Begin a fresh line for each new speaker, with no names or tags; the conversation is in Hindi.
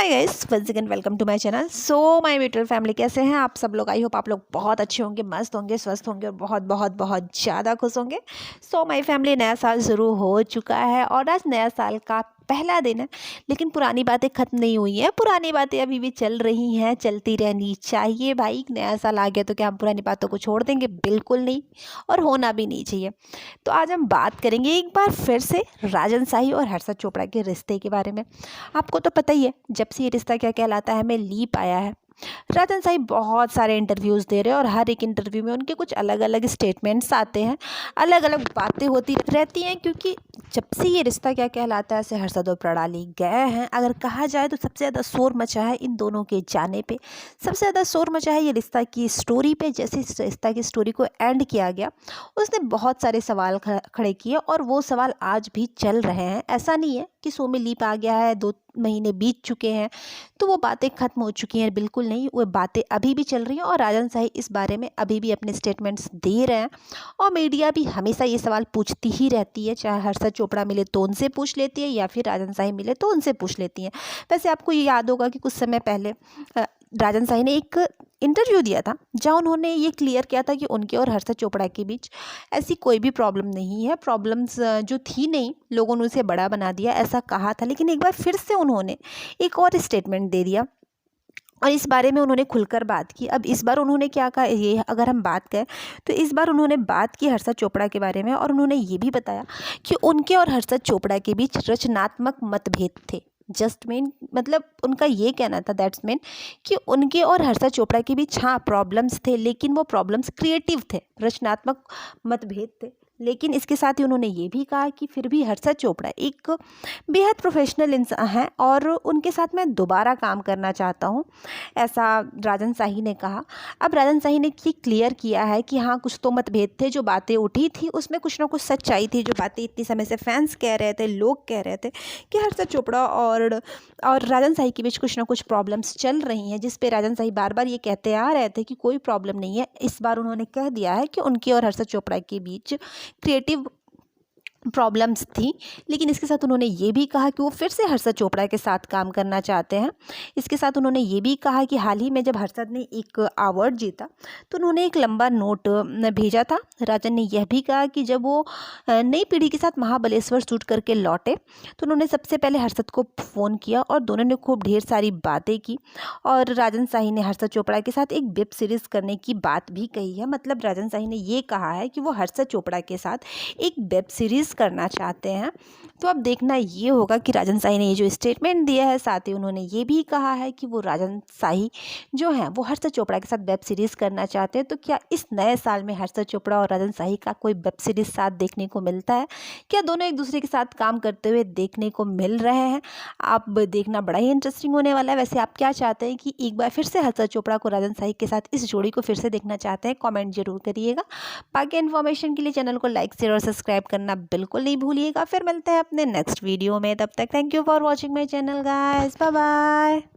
Hi guys, once again welcome to my channel. So my beautiful family, कैसे हैं आप सब लोग? आई होप आप लोग बहुत अच्छे होंगे, मस्त होंगे, स्वस्थ होंगे और बहुत बहुत बहुत ज़्यादा खुश होंगे। सो माय फैमिली, नया साल शुरू हो चुका है और आज नया साल का पहला दिन है। लेकिन पुरानी बातें ख़त्म नहीं हुई हैं, पुरानी बातें अभी भी चल रही हैं, चलती रहनी चाहिए भाई। नया साल आ गया तो क्या हम पुरानी बातों को छोड़ देंगे? बिल्कुल नहीं, और होना भी नहीं चाहिए। तो आज हम बात करेंगे एक बार फिर से राजन शाही और हर्षद चोपड़ा के रिश्ते के बारे में। आपको तो पता ही है, जब से ये रिश्ता क्या कहलाता है में लीप आया है, राजन साहब बहुत सारे इंटरव्यूज़ दे रहे हैं और हर एक इंटरव्यू में उनके कुछ अलग अलग स्टेटमेंट्स आते हैं, अलग अलग बातें होती रहती हैं। क्योंकि जब से ये रिश्ता क्या कहलाता है से हर्षद और प्रणाली गए हैं, अगर कहा जाए तो सबसे ज़्यादा शोर मचा है इन दोनों के जाने पे। सबसे ज़्यादा शोर मचा है ये रिश्ता की स्टोरी पे। जैसे इस रिश्ता की स्टोरी को एंड किया गया, उसने बहुत सारे सवाल खड़े किए और वो सवाल आज भी चल रहे हैं। ऐसा नहीं है कि शो में लीप आ गया है, 2 महीने बीत चुके हैं तो वो बातें ख़त्म हो चुकी हैं। बिल्कुल नहीं, वो बातें अभी भी चल रही हैं और राजन शाही इस बारे में अभी भी अपने स्टेटमेंट्स दे रहे हैं। और मीडिया भी हमेशा ये सवाल पूछती ही रहती है, चाहे हर्षद चोपड़ा मिले तो उनसे पूछ लेती है या फिर राजन शाही मिले तो उनसे पूछ लेती हैं। वैसे आपको ये याद होगा कि कुछ समय पहले राजन शाही ने एक इंटरव्यू दिया था जहाँ उन्होंने ये क्लियर किया था कि उनके और हर्षद चोपड़ा के बीच ऐसी कोई भी प्रॉब्लम नहीं है। प्रॉब्लम्स जो थी नहीं, लोगों ने उसे बड़ा बना दिया, ऐसा कहा था। लेकिन एक बार फिर से उन्होंने एक और स्टेटमेंट दे दिया और इस बारे में उन्होंने खुलकर बात की। अब इस बार उन्होंने क्या कहा, ये अगर हम बात करें तो इस बार उन्होंने बात की हर्षद चोपड़ा के बारे में और उन्होंने ये भी बताया कि उनके और हर्षद चोपड़ा के बीच रचनात्मक मतभेद थे। जस्ट मीन मतलब उनका ये कहना था, दैट्स मीन कि उनके और हर्षद चोपड़ा के बीच हाँ प्रॉब्लम्स थे, लेकिन वो प्रॉब्लम्स क्रिएटिव थे, रचनात्मक मतभेद थे। लेकिन इसके साथ ही उन्होंने ये भी कहा कि फिर भी हर्षद चोपड़ा एक बेहद प्रोफेशनल इंसान है और उनके साथ मैं दोबारा काम करना चाहता हूँ, ऐसा राजन शाही ने कहा। अब राजन शाही ने ये क्लियर किया है कि हाँ कुछ तो मतभेद थे, जो बातें उठी थी उसमें कुछ ना कुछ सच्चाई थी। जो बातें इतनी समय से फैंस कह रहे थे, लोग कह रहे थे कि हर्षद चोपड़ा और राजन शाही के बीच कुछ ना कुछ प्रॉब्लम्स चल रही हैं, जिस पे राजन शाही बार बार ये कहते आ रहे थे कि कोई प्रॉब्लम नहीं है। इस बार उन्होंने कह दिया है कि उनके और हर्षद चोपड़ा के बीच क्रिएटिव प्रॉब्लम्स थी। लेकिन इसके साथ उन्होंने ये भी कहा कि वो फिर से हर्षद चोपड़ा के साथ काम करना चाहते हैं। इसके साथ उन्होंने ये भी कहा कि हाल ही में जब हर्षद ने एक अवार्ड जीता तो उन्होंने एक लंबा नोट भेजा था। राजन ने यह भी कहा कि जब वो नई पीढ़ी के साथ महाबलेश्वर शूट करके लौटे तो उन्होंने सबसे पहले हर्षद को फ़ोन किया और दोनों ने खूब ढेर सारी बातें की। और राजन शाही ने हर्षद चोपड़ा के साथ एक वेब सीरीज़ करने की बात भी कही है। मतलब राजन शाही ने ये कहा है कि वो हर्षद चोपड़ा के साथ एक वेब सीरीज़ करना चाहते हैं। तो अब देखना ये होगा कि राजन शाही ने ये जो स्टेटमेंट दिया है, साथ ही उन्होंने ये भी कहा है कि वो राजन शाही जो हैं वो हर्षद चोपड़ा के साथ वेब सीरीज़ करना चाहते हैं। तो क्या इस नए साल में हर्षद चोपड़ा और राजन शाही का कोई वेब सीरीज़ साथ देखने को मिलता है? क्या दोनों एक दूसरे के साथ काम करते हुए देखने को मिल रहे हैं? आप देखना बड़ा ही इंटरेस्टिंग होने वाला है। वैसे आप क्या चाहते हैं कि एक बार फिर से हर्षद चोपड़ा को राजन शाही के साथ इस जोड़ी को फिर से देखना चाहते हैं? कमेंट जरूर करिएगा। बाकी इन्फॉर्मेशन के लिए चैनल को लाइक, शेयर और सब्सक्राइब करना बिल्कुल नहीं भूलिएगा। फिर मिलते हैं अपने नेक्स्ट वीडियो में, तब तक thank you for watching my channel guys, bye bye.